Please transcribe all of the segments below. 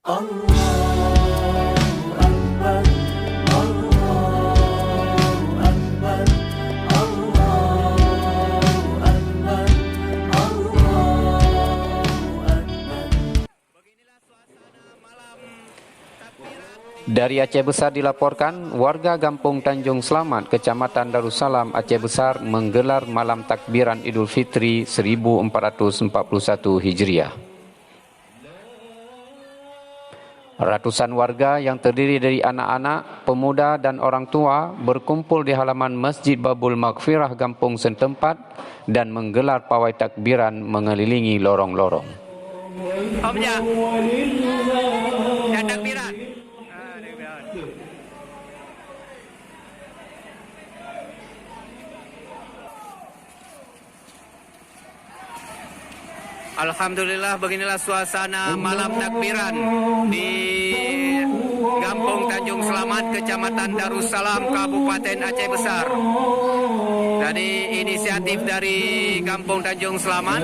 Allahu Akbar, Allahu Akbar, Allahu Akbar, Allahu Akbar. Beginilah suasana malam takbiran. Dari Aceh Besar dilaporkan, warga Kampung Tanjung Selamat, Kecamatan Darussalam, Aceh Besar menggelar malam takbiran Idul Fitri 1441 Hijriah. Ratusan warga yang terdiri dari anak-anak, pemuda dan orang tua berkumpul di halaman Masjid Babul Maghfirah Kampung setempat dan menggelar pawai takbiran mengelilingi lorong-lorong. Omnya, ya takbiran. Alhamdulillah, beginilah suasana malam takbiran di Kampung Tanjung Selamat, Kecamatan Darussalam, Kabupaten Aceh Besar. Dari inisiatif dari Kampung Tanjung Selamat,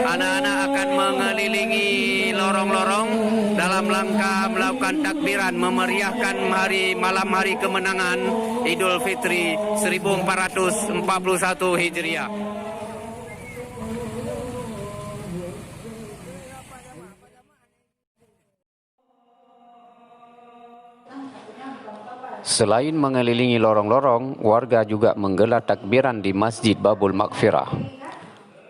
anak-anak akan mengelilingi lorong-lorong dalam rangka melakukan takbiran memeriahkan malam hari kemenangan Idul Fitri 1441 Hijriah. Selain mengelilingi lorong-lorong, warga juga menggelar takbiran di Masjid Babul Maghfirah.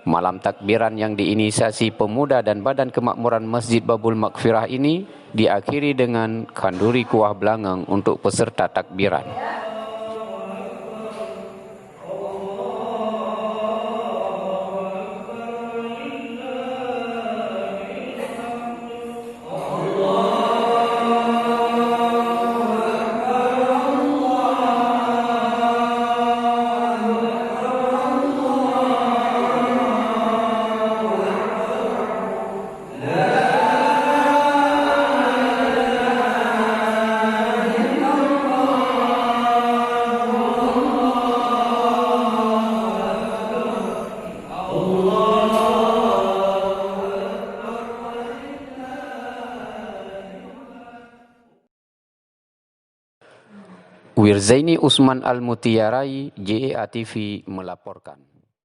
Malam takbiran yang diinisiasi pemuda dan Badan Kemakmuran Masjid Babul Maghfirah ini diakhiri dengan kanduri kuah belangang untuk peserta takbiran. Wirzaini Usman Al-Mutiarai, JEA TV melaporkan.